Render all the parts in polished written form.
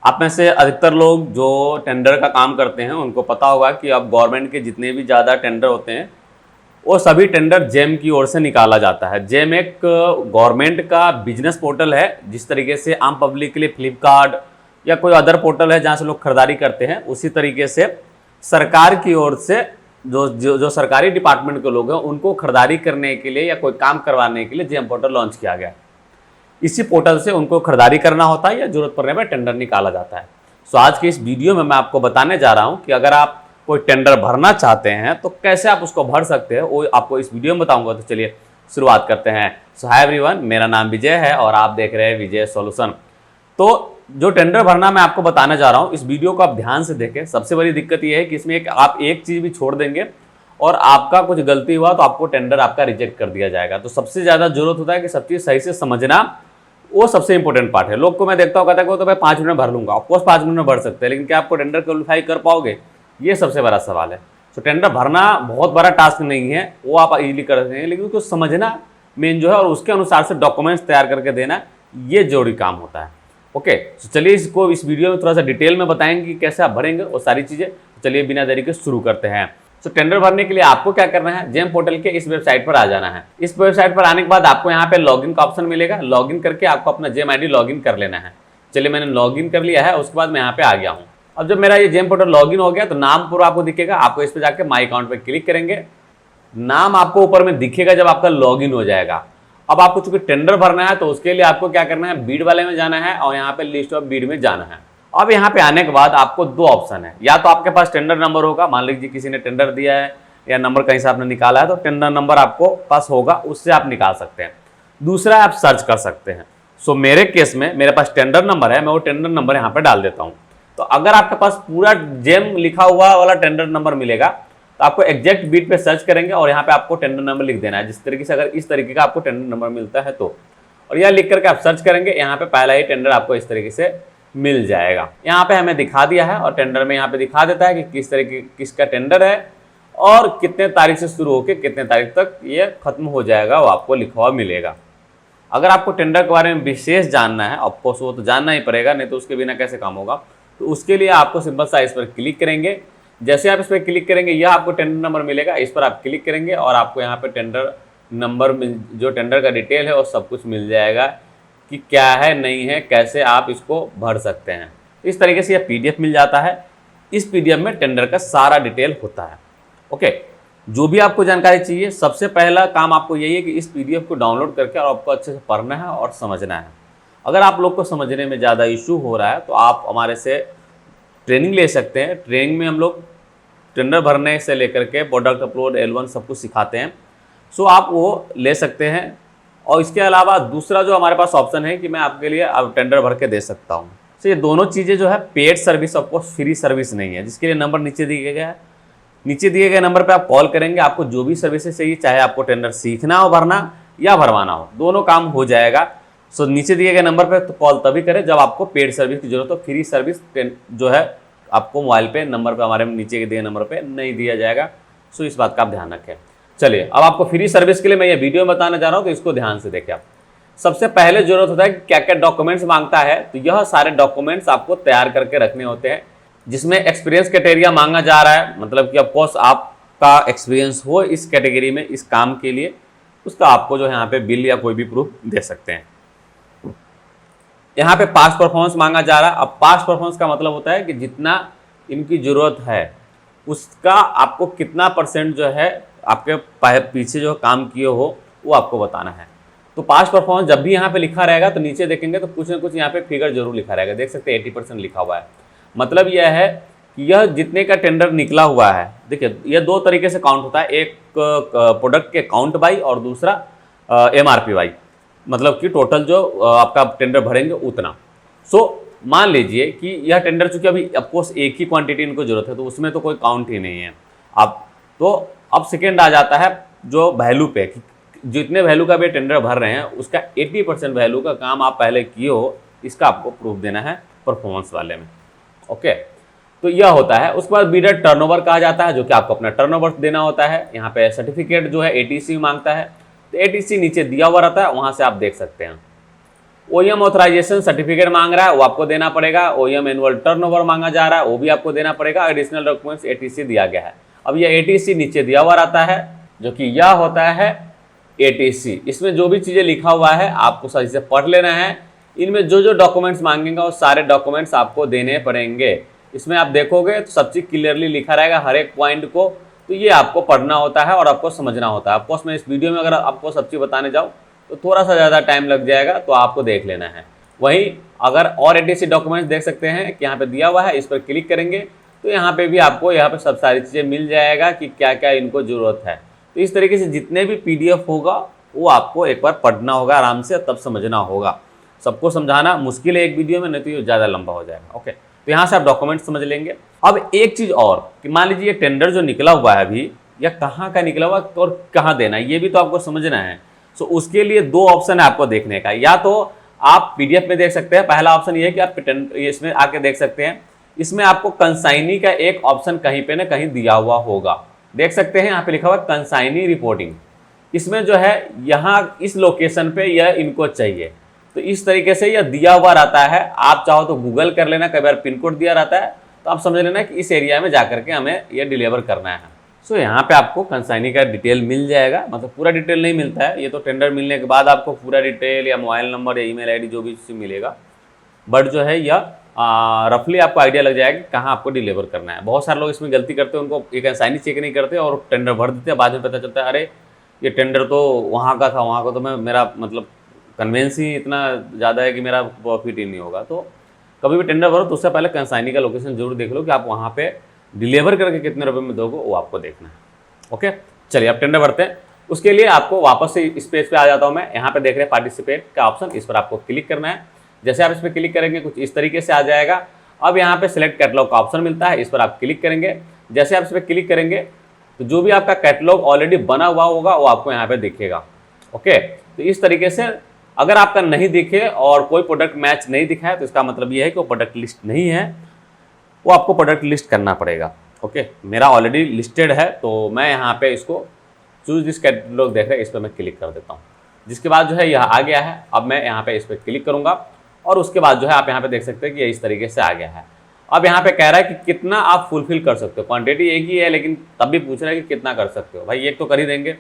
आप में से अधिकतर लोग जो टेंडर का काम करते हैं उनको पता होगा कि अब गवर्नमेंट के जितने भी ज़्यादा टेंडर होते हैं वो सभी टेंडर जेम की ओर से निकाला जाता है। जेम एक गवर्नमेंट का बिजनेस पोर्टल है। जिस तरीके से आम पब्लिक के लिए फ्लिपकार्ट या कोई अदर पोर्टल है जहाँ से लोग खरीदारी करते हैं, उसी तरीके से सरकार की ओर से जो सरकारी डिपार्टमेंट के लोग हैं उनको खरीदारी करने के लिए या कोई काम करवाने के लिए जेम पोर्टल लॉन्च किया गया। इसी पोर्टल से उनको खरीदारी करना होता है या जरूरत पड़ने पर टेंडर निकाला जाता है। सो आज के इस वीडियो में मैं आपको बताने जा रहा हूँ कि अगर आप कोई टेंडर भरना चाहते हैं तो कैसे आप उसको भर सकते हैं, वो आपको इस वीडियो में बताऊंगा। तो चलिए शुरुआत करते हैं। सो हाय एवरीवन, मेरा नाम विजय है और आप देख रहे हैं विजय सॉल्यूशन। तो जो टेंडर भरना मैं आपको बताने जा रहा हूँ, इस वीडियो को आप ध्यान से देखें। सबसे बड़ी दिक्कत यह है कि इसमें आप एक चीज़ भी छोड़ देंगे और आपका कुछ गलती हुआ तो आपको टेंडर आपका रिजेक्ट कर दिया जाएगा। तो सबसे ज़्यादा जरूरत होता है कि सब चीज़ सही से समझना, वो सबसे इंपॉर्टेंट पार्ट है। लोग को मैं देखता हूँ कहता है वो तो मैं 5 मिनट में भर लूंगा। ऑफकोर्स 5 मिनट में भर सकते हैं, लेकिन क्या आपको टेंडर क्वालिफाई कर पाओगे, ये सबसे बड़ा सवाल है। तो टेंडर भरना बहुत बड़ा टास्क नहीं है, वो आप इजीली कर सकते हैं, लेकिन उसको समझना मेन जो है और उसके अनुसार से डॉक्यूमेंट्स तैयार करके देना, ये जरूरी काम होता है। ओके, तो चलिए इसको इस वीडियो में थोड़ा सा डिटेल में बताएंगे कि कैसे आप भरेंगे वो सारी चीज़ें। तो चलिए बिना देरी के शुरू करते हैं। तो टेंडर भरने के लिए आपको क्या करना है, जेम पोर्टल के इस वेबसाइट पर आ जाना है। इस वेबसाइट पर आने के बाद आपको यहाँ पे लॉगिन का ऑप्शन मिलेगा। लॉगिन करके आपको अपना जेम आईडी लॉगिन कर लेना है। चलिए मैंने लॉगिन कर लिया है, उसके बाद मैं यहाँ पे आ गया हूँ। अब जब मेरा ये जेम पोर्टल लॉगिन हो गया तो नाम पूरा आपको दिखेगा। आपको इस पर जाकर माई अकाउंट पे क्लिक करेंगे, नाम आपको ऊपर में दिखेगा जब आपका लॉगिन हो जाएगा। अब आपको चूंकि टेंडर भरना है तो उसके लिए आपको क्या करना है, बीड वाले में जाना है और यहाँ पे लिस्ट ऑफ बीड में जाना है। अब यहाँ पे आने के बाद आपको दो ऑप्शन है, या तो आपके पास टेंडर नंबर होगा, मान लीजिए किसी ने टेंडर दिया है या नंबर कहीं से आपने निकाला है तो टेंडर नंबर आपको पास होगा, उससे आप निकाल सकते हैं। दूसरा आप सर्च कर सकते हैं। सो मेरे केस में मेरे पास टेंडर नंबर है, मैं वो टेंडर नंबर यहाँ पे डाल देता हूँ। तो अगर आपके पास पूरा जेम लिखा हुआ वाला टेंडर नंबर मिलेगा तो आपको एग्जैक्ट बीट पे सर्च करेंगे और यहाँ पे आपको टेंडर नंबर लिख देना है। जिस तरीके से अगर इस तरीके का आपको टेंडर नंबर मिलता है तो, और यह लिख करके आप सर्च करेंगे, यहाँ पे पहला ही टेंडर आपको इस तरीके से मिल जाएगा। यहाँ पे हमें दिखा दिया है और टेंडर में यहाँ पे दिखा देता है कि किस तरीके किसका टेंडर है और कितने तारीख से शुरू होकर कितने तारीख तक ये खत्म हो जाएगा, वो आपको लिखा हुआ मिलेगा। अगर आपको टेंडर के बारे में विशेष जानना है, ऑफकोर्स वो तो जानना ही पड़ेगा, नहीं तो उसके बिना कैसे काम होगा। तो उसके लिए आपको सिंपल सा इस पर क्लिक करेंगे। जैसे आप इस पर क्लिक करेंगे यह आपको टेंडर नंबर मिलेगा, इस पर आप क्लिक करेंगे और आपको यहाँ पे टेंडर नंबर जो टेंडर का डिटेल है वो सब कुछ मिल जाएगा कि क्या है नहीं है, कैसे आप इसको भर सकते हैं। इस तरीके से यह PDF मिल जाता है। इस PDF में टेंडर का सारा डिटेल होता है। ओके, जो भी आपको जानकारी चाहिए, सबसे पहला काम आपको यही है कि इस PDF को डाउनलोड करके और आपको अच्छे से पढ़ना है और समझना है। अगर आप लोग को समझने में ज़्यादा इशू हो रहा है तो आप हमारे से ट्रेनिंग ले सकते हैं। ट्रेनिंग में हम लोग टेंडर भरने से लेकर के प्रोडक्ट अपलोड L1 सब कुछ सिखाते हैं। सो आप वो ले सकते हैं। और इसके अलावा दूसरा जो हमारे पास ऑप्शन है कि मैं आपके लिए अब टेंडर भर के दे सकता हूँ। तो ये दोनों चीज़ें जो है पेड सर्विस, आपको फ्री सर्विस नहीं है, जिसके लिए नंबर नीचे दिया गया है। नीचे दिए गए नंबर पे आप कॉल करेंगे, आपको जो भी सर्विसेज चाहिए, चाहे आपको टेंडर सीखना हो, भरना या भरवाना हो, दोनों काम हो जाएगा। सो नीचे दिए गए नंबर पे तो कॉल तभी करें जब आपको पेड सर्विस की जरूरत हो। फ्री सर्विस जो है आपको मोबाइल पे नंबर पे हमारे नीचे दिए नंबर पे नहीं दिया जाएगा। सो इस बात का आप ध्यान रखें। चलिए अब आपको फ्री सर्विस के लिए मैं ये वीडियो बताने जा रहा हूँ, तो इसको ध्यान से देखें आप। सबसे पहले जरूरत होता है कि क्या क्या डॉक्यूमेंट्स मांगता है, तो यह सारे डॉक्यूमेंट्स आपको तैयार करके रखने होते हैं। जिसमें एक्सपीरियंस क्राइटेरिया मांगा जा रहा है, मतलब कि ऑफकोर्स आपका एक्सपीरियंस हो इस कैटेगरी में, इस काम के लिए, उसका आपको जो यहाँ पे बिल या कोई भी प्रूफ दे सकते हैं। यहाँ पे पास्ट परफॉर्मेंस मांगा जा रहा है। अब पास्ट परफॉर्मेंस का मतलब होता है कि जितना इनकी जरूरत है उसका आपको कितना % जो है आपके पीछे जो काम किए हो वो आपको बताना है। तो पास्ट परफॉर्मेंस जब भी यहाँ पे लिखा रहेगा तो नीचे देखेंगे तो कुछ ना कुछ यहाँ पे फिगर जरूर लिखा रहेगा। देख सकते हैं 80% लिखा हुआ है। मतलब यह है कि यह जितने का टेंडर निकला हुआ है, देखिए यह दो तरीके से काउंट होता है, एक प्रोडक्ट के काउंट बाई और दूसरा MRP बाई, मतलब कि टोटल जो आपका टेंडर भरेंगे उतना। सो मान लीजिए कि यह टेंडर चूंकि अभी ऑफकोर्स एक ही क्वांटिटी इनको जरूरत है तो उसमें तो कोई काउंट ही नहीं है। अब सेकेंड आ जाता है जो वैल्यू पे, कि जितने वैल्यू का भी टेंडर भर रहे हैं उसका 80% वैल्यू का काम आप पहले किए हो, इसका आपको प्रूफ देना है परफॉर्मेंस वाले में। ओके, तो यह होता है। उसके बाद बीडर टर्नओवर कहा जाता है, जो कि आपको अपना टर्नओवर देना होता है। यहाँ पे सर्टिफिकेट जो है ATC मांगता है, तो ATC नीचे दिया हुआ रहता है, वहाँ से आप देख सकते हैं। ओईएम ऑथराइजेशन सर्टिफिकेट मांग रहा है, वो आपको देना पड़ेगा। ओईएम एनुअल टर्नओवर मांगा जा रहा है, वो भी आपको देना पड़ेगा। एडिशनल डॉक्यूमेंट्स एटीसी दिया गया है। अब ये एटीसी नीचे दिया हुआ रहता है, जो कि यह होता है एटीसी। इसमें जो भी चीज़ें लिखा हुआ है आपको सही से पढ़ लेना है। इनमें जो जो डॉक्यूमेंट्स मांगेंगे वो सारे डॉक्यूमेंट्स आपको देने पड़ेंगे। इसमें आप देखोगे तो सब चीज़ क्लियरली लिखा रहेगा हर एक पॉइंट को, तो ये आपको पढ़ना होता है और आपको समझना होता है। ऑफकोर्स मैं इस वीडियो में अगर आपको सब चीज़ बताने जाऊँ तो थोड़ा सा ज़्यादा टाइम लग जाएगा, तो आपको देख लेना है। वहीं अगर और एटीसी डॉक्यूमेंट्स देख सकते हैं कि यहाँ पे दिया हुआ है, इस पर क्लिक करेंगे तो यहाँ पे भी आपको यहाँ पे सब सारी चीज़ें मिल जाएगा कि क्या क्या इनको ज़रूरत है। तो इस तरीके से जितने भी पीडीएफ होगा वो आपको एक बार पढ़ना होगा आराम से, तब समझना होगा। सबको समझाना मुश्किल है एक वीडियो में, नहीं तो ये ज़्यादा लंबा हो जाएगा। ओके, तो यहाँ से आप डॉक्यूमेंट समझ लेंगे। अब एक चीज़ और कि मान लीजिए ये टेंडर जो निकला हुआ है अभी, या कहाँ का निकला हुआ और कहाँ देना है, ये भी तो आपको समझना है। सो उसके लिए दो ऑप्शन है आपको देखने का। या तो आप पीडीएफ में देख सकते हैं, पहला ऑप्शन ये है कि आप इसमें आके देख सकते हैं। इसमें आपको कंसाइनी का एक ऑप्शन कहीं पे ना कहीं दिया हुआ होगा, देख सकते हैं यहाँ पे लिखा हुआ कंसाइनी रिपोर्टिंग। इसमें जो है यहाँ इस लोकेशन पे यह इनको चाहिए, तो इस तरीके से यह दिया हुआ रहता है। आप चाहो तो गूगल कर लेना, कई बार पिन कोड दिया रहता है, तो आप समझ लेना कि इस एरिया में जाकर के हमें यह डिलीवर करना है। सो यहाँ पे आपको कंसाइनी का डिटेल मिल जाएगा, मतलब पूरा डिटेल नहीं मिलता है, ये तो टेंडर मिलने के बाद आपको पूरा डिटेल या मोबाइल नंबर या ईमेल आईडी जो भी मिलेगा, बट जो है यह रफली आपको आइडिया लग जाएगा कि कहाँ आपको डिलीवर करना है। बहुत सारे लोग इसमें गलती करते हैं, उनको एक कंसाइनी चेक नहीं करते और टेंडर भर देते हैं, बाद में पता चलता है अरे ये टेंडर तो वहाँ का था, वहाँ का तो मेरा मतलब कन्वेंस ही इतना ज़्यादा है कि मेरा प्रॉफिट ही नहीं होगा। तो कभी भी टेंडर भरो तो उससे पहले कंसाइनी का लोकेशन जरूर देख लो कि आप वहाँ पे डिलीवर करके कितने रुपए में दोगे, वो आपको देखना है। ओके, चलिए आप टेंडर भरते हैं। उसके लिए आपको वापस से इस पेज पे आ जाता हूँ मैं। यहाँ पे देख रहे हैं पार्टिसिपेट का ऑप्शन, इस पर आपको क्लिक करना है। जैसे आप इस पर क्लिक करेंगे कुछ इस तरीके से आ जाएगा। अब यहाँ पे सिलेक्ट कैटलॉग का ऑप्शन मिलता है, इस पर आप क्लिक करेंगे। जैसे आप इस पर क्लिक करेंगे तो जो भी आपका कैटलॉग ऑलरेडी बना हुआ होगा वो आपको यहाँ पे दिखेगा। ओके, तो इस तरीके से अगर आपका नहीं दिखे और कोई प्रोडक्ट मैच नहीं दिखा है तो इसका मतलब ये है कि वो प्रोडक्ट लिस्ट नहीं है, वो आपको प्रोडक्ट लिस्ट करना पड़ेगा। ओके, मेरा ऑलरेडी लिस्टेड है तो मैं यहाँ पे इसको चूज दिस कैटलॉग देख रहे हैं, इस पर मैं क्लिक कर देता हूँ। जिसके बाद जो है यह आ गया है। अब मैं यहाँ पे इस पर क्लिक करूँगा और उसके बाद जो है आप यहाँ पे देख सकते हैं कि ये इस तरीके से आ गया है। अब यहाँ पे कह रहा है कि कितना आप फुलफिल कर सकते हो। क्वांटिटी एक ही है लेकिन तब भी पूछ रहा है कि कितना कर सकते हो। भाई एक तो कर ही देंगे,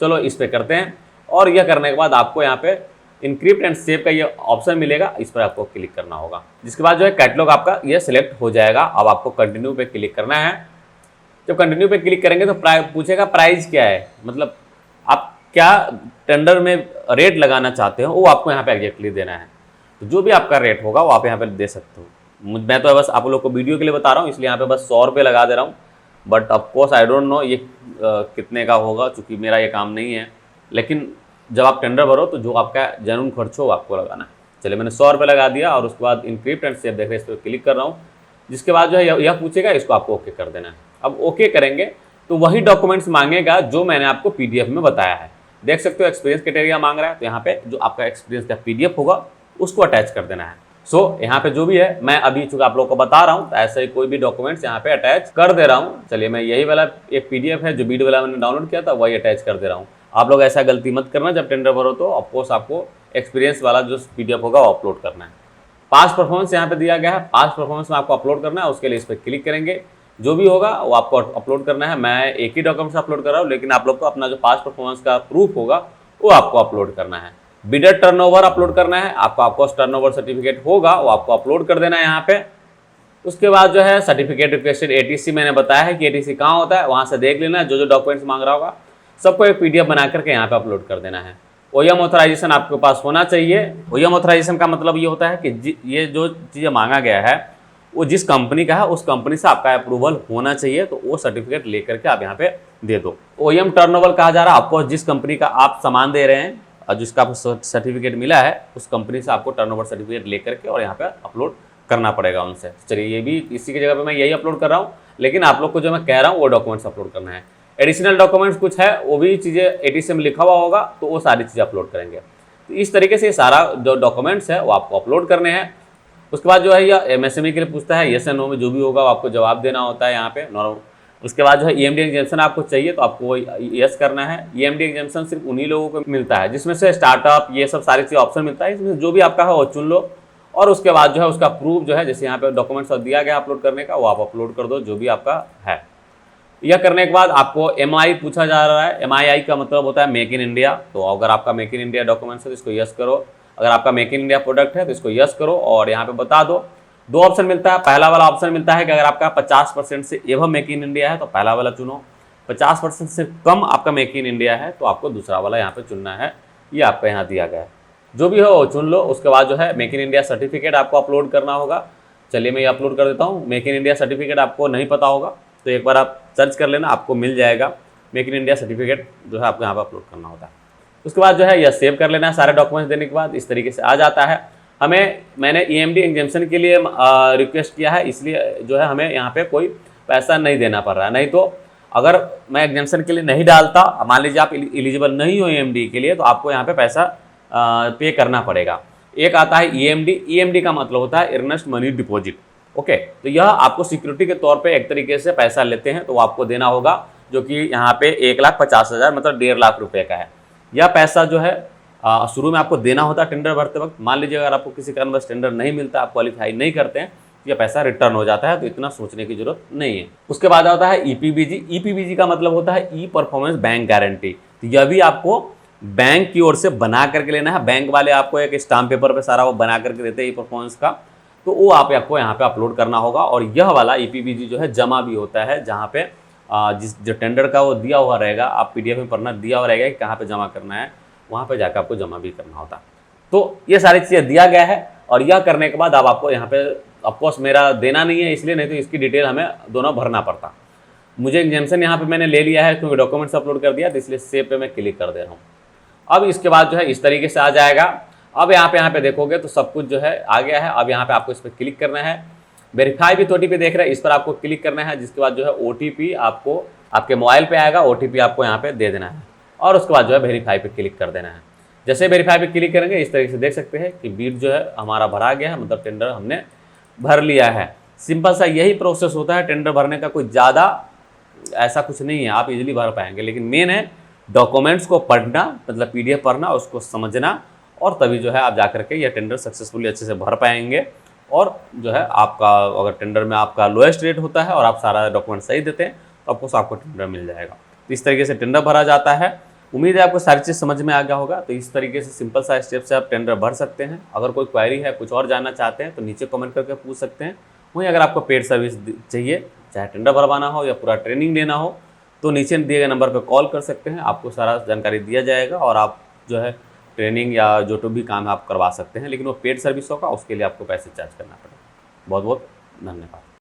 चलो इस पर करते हैं। और यह करने के बाद आपको यहाँ पे इनक्रिप्ट एंड सेव का ये ऑप्शन मिलेगा, इस पर आपको क्लिक करना होगा। जिसके बाद जो है कैटलॉग आपका ये सिलेक्ट हो जाएगा। अब आपको कंटिन्यू पे क्लिक करना है। जब कंटिन्यू पे क्लिक करेंगे तो पूछेगा प्राइस क्या है, मतलब आप क्या टेंडर में रेट लगाना चाहते हो वो आपको यहाँ पे एग्जैक्टली देना है। तो जो भी आपका रेट होगा वो आप यहाँ पे दे सकते हो। मैं तो बस आप लोग को वीडियो के लिए बता रहा हूँ, इसलिए यहाँ पे बस 100 रुपये लगा दे रहा हूँ। But of course I don't know ये कितने का होगा, चूँकि मेरा ये काम नहीं है। लेकिन जब आप टेंडर भरो तो जो आपका जेन्युइन खर्च हो आपको लगाना है। चलिए मैंने 100 रुपये लगा दिया और उसके बाद इनक्रिप्ट एंड सेव देख रहे हैं, इस पर क्लिक कर रहा हूँ। जिसके बाद जो है यह पूछेगा, इसको आपको ओके कर देना है। अब ओके करेंगे तो वही डॉक्यूमेंट्स मांगेगा जो मैंने आपको पीडीएफ में बताया है। देख सकते हो एक्सपीरियंस क्राइटेरिया मांग रहा है, तो यहाँ पे जो आपका एक्सपीरियंस का पीडीएफ होगा उसको अटैच कर देना है। सो यहाँ पे जो भी है मैं अभी चूँकि आप लोग को बता रहा हूँ, तो ऐसे ही कोई भी डॉक्यूमेंट्स यहाँ पे अटैच कर दे रहा हूँ। चलिए मैं यही वाला एक पीडीएफ है जो वीडियो वाला मैंने डाउनलोड किया था वही अटैच कर दे रहा हूँ। आप लोग ऐसा गलती मत करना, जब टेंडर भरो तो ऑफकोर्स आपको एक्सपीरियंस वाला जो पीडीएफ होगा वो अपलोड करना है। पास्ट परफॉर्मेंस यहाँ पे दिया गया है, पास्ट परफॉर्मेंस में आपको अपलोड करना है। उसके लिए इस पर क्लिक करेंगे, जो भी होगा वो आपको अपलोड करना है। मैं एक ही डॉक्यूमेंट्स अपलोड कर रहा हूँ, लेकिन आप लोग को अपना जो पास्ट परफॉर्मेंस का प्रूफ होगा वो आपको अपलोड करना है। बिडर टर्नओवर अपलोड करना है आपको, आपको टर्नओवर सर्टिफिकेट होगा वो आपको अपलोड कर देना है यहाँ पे। उसके बाद जो है सर्टिफिकेट रिक्वेस्टेड एटीसी, मैंने बताया है कि एटीसी कहाँ होता है, वहाँ से देख लेना है। जो जो डॉक्यूमेंट्स मांग रहा होगा सबको एक पीडीएफ बना करके यहाँ पे अपलोड कर देना है। ओईएम ऑथराइजेशन आपके पास होना चाहिए। ओईएम ऑथराइजेशन का मतलब ये होता है कि ये जो चीज़ें मांगा गया है वो जिस कंपनी का है उस कंपनी से आपका अप्रूवल होना चाहिए, तो वो सर्टिफिकेट लेकर के आप यहाँ पे दे दो। ओईएम टर्नओवर कहा जा रहा है आपको जिस कंपनी का आप सामान दे रहे हैं और जिसका आपको सर्टिफिकेट मिला है उस कंपनी से आपको टर्नओवर सर्टिफिकेट लेकर के और यहाँ पे अपलोड करना पड़ेगा उनसे। चलिए ये भी इसी की जगह पे मैं यही अपलोड कर रहा हूँ, लेकिन आप लोग को जो मैं कह रहा हूँ वो डॉक्यूमेंट्स अपलोड करना है। एडिशनल डॉक्यूमेंट्स कुछ है वो भी चीज़ें एटीसी में लिखा हुआ होगा तो वो सारी चीज़ें अपलोड करेंगे। तो इस तरीके से सारा जो डॉक्यूमेंट्स है वो आपको अपलोड करने हैं। उसके बाद जो है यह एमएसएमई के लिए पूछता है, यस एंड नो में जो भी होगा वो आपको जवाब देना होता है। यहाँ पे उसके बाद जो है ईएमडी एग्जाम्शन आपको चाहिए तो आपको यस करना है। ईएमडी एग्जाम्शन सिर्फ उन्हीं लोगों को मिलता है जिसमें से स्टार्टअप ये सब सारी चीज़ ऑप्शन मिलता है, इसमें जो भी आपका है वो चुन लो। और उसके बाद जो है उसका प्रूफ जो है, जैसे यहाँ पे डॉक्यूमेंट्स दिया गया अपलोड करने का, वो आप अपलोड कर दो जो भी आपका है। यह करने के बाद आपको एमआई पूछा जा रहा है। एमआई का मतलब होता है मेक इन इंडिया। तो अगर आपका मेक इन इंडिया डॉक्यूमेंट्स है तो इसको यस करो, अगर आपका मेक इन इंडिया प्रोडक्ट है तो इसको यस करो और यहाँ पे बता दो। दो ऑप्शन मिलता है। पहला वाला ऑप्शन मिलता है कि अगर आपका 50% से एवं मेक इन इंडिया है तो पहला वाला चुनो, 50% से कम आपका मेक इन इंडिया है तो आपको दूसरा वाला यहाँ पे चुनना है। ये आपका यहाँ दिया गया है, जो भी हो वो चुन लो। उसके बाद जो है मेक इन इंडिया सर्टिफिकेट आपको अपलोड करना होगा। चलिए मैं ये अपलोड कर देता हूँ। मेक इन इंडिया सर्टिफिकेट आपको नहीं पता होगा तो एक बार आप सर्च कर लेना, आपको मिल जाएगा। मेक इन इंडिया सर्टिफिकेट जो है आपको यहाँ पर अपलोड करना होता है। उसके बाद जो है यह सेव कर लेना है। सारे डॉक्यूमेंट्स देने के बाद इस तरीके से आ जाता है। मैंने ईएमडी एग्जाम्शन के लिए रिक्वेस्ट किया है, इसलिए जो है हमें यहाँ पे कोई पैसा नहीं देना पड़ रहा है। नहीं तो अगर मैं एग्जाम्शन के लिए नहीं डालता, मान लीजिए आप एलिजिबल नहीं हो ईएमडी के लिए, तो आपको यहाँ पे पैसा पे करना पड़ेगा। एक आता है ईएमडी। ईएमडी का मतलब होता है अर्नेस्ट मनी डिपॉजिट। ओके, तो यह आपको सिक्योरिटी के तौर पे एक तरीके से पैसा लेते हैं, तो वो आपको देना होगा, जो कि यहाँ पे 1,50,000 मतलब 1.5 लाख रुपए का है। यह पैसा जो है शुरू में आपको देना होता है टेंडर भरते वक्त। मान लीजिए अगर आपको किसी कारणवश टेंडर नहीं मिलता, आप क्वालिफाई नहीं करते हैं, तो यह पैसा रिटर्न हो जाता है, तो इतना सोचने की जरूरत नहीं है। उसके बाद आता है ईपीबीजी। ईपीबीजी का मतलब होता है ई परफॉर्मेंस बैंक गारंटी। तो यह भी आपको बैंक की ओर से बना करके लेना है। बैंक वाले आपको एक स्टाम्प पेपर पे सारा वो बना करके देते हैं ई परफॉर्मेंस का, तो वो आपको यहाँ पे अपलोड करना होगा। और यह वाला ईपीबीजी जो है जमा भी होता है, जहाँ पे जिस जो टेंडर का वो दिया हुआ रहेगा, आप पीडीएफ में पढ़ना दिया हुआ रहेगा कि कहाँ पे जमा करना है, वहाँ पे जाकर आपको जमा भी करना होता है। तो ये सारी चीज़ें दिया गया है। और यह करने के बाद अब आपको यहाँ पे ऑफकोर्स मेरा देना नहीं है इसलिए, नहीं तो इसकी डिटेल हमें दोनों भरना पड़ता। मुझे एग्जाम्शन यहाँ पे मैंने ले लिया है क्योंकि डॉक्यूमेंट्स अपलोड कर दिया, तो इसलिए सेव पे मैं क्लिक कर दे रहा हूँ। अब इसके बाद जो है इस तरीके से आ जाएगा। अब यहाँ पे देखोगे तो सब कुछ जो है आ गया है। अब यहाँ पे आपको इस पर क्लिक करना है। वेरीफाई विथ ओटीपी देख रहे हैं, इस पर आपको क्लिक करना है। जिसके बाद जो है ओटीपी आपको आपके मोबाइल पे आएगा, ओटीपी आपको यहाँ पे दे देना है और उसके बाद जो है वेरीफाई पे क्लिक कर देना है। जैसे वेरीफाई पे क्लिक करेंगे इस तरीके से देख सकते हैं कि बिल जो है हमारा भरा गया है, मतलब टेंडर हमने भर लिया है। सिंपल सा यही प्रोसेस होता है टेंडर भरने का, कोई ज़्यादा ऐसा कुछ नहीं है, आप इजीली भर पाएंगे। लेकिन मेन है डॉक्यूमेंट्स को पढ़ना, मतलब पीडीएफ पढ़ना, उसको समझना, और तभी जो है आप जाकर के ये टेंडर सक्सेसफुली अच्छे से भर पाएंगे। और जो है आपका अगर टेंडर में आपका लोएस्ट रेट होता है और आप सारा डॉक्यूमेंट सही देते हैं तो आपको टेंडर मिल जाएगा। तो इस तरीके से टेंडर भरा जाता है। उम्मीद है आपको सारी चीज़ समझ में आ गया होगा। तो इस तरीके से सिंपल सा स्टेप से आप टेंडर भर सकते हैं। अगर कोई क्वेरी है, कुछ और जानना चाहते हैं तो नीचे कमेंट करके पूछ सकते हैं। वहीं अगर आपको पेड सर्विस चाहिए, चाहे टेंडर भरवाना हो या पूरा ट्रेनिंग लेना हो, तो नीचे दिए गए नंबर पर कॉल कर सकते हैं। आपको सारा जानकारी दिया जाएगा और आप जो है ट्रेनिंग या जो भी काम है आप करवा सकते हैं। लेकिन वो पेड सर्विस होगा, उसके लिए आपको पैसे चार्ज करना पड़ेगा। बहुत बहुत धन्यवाद।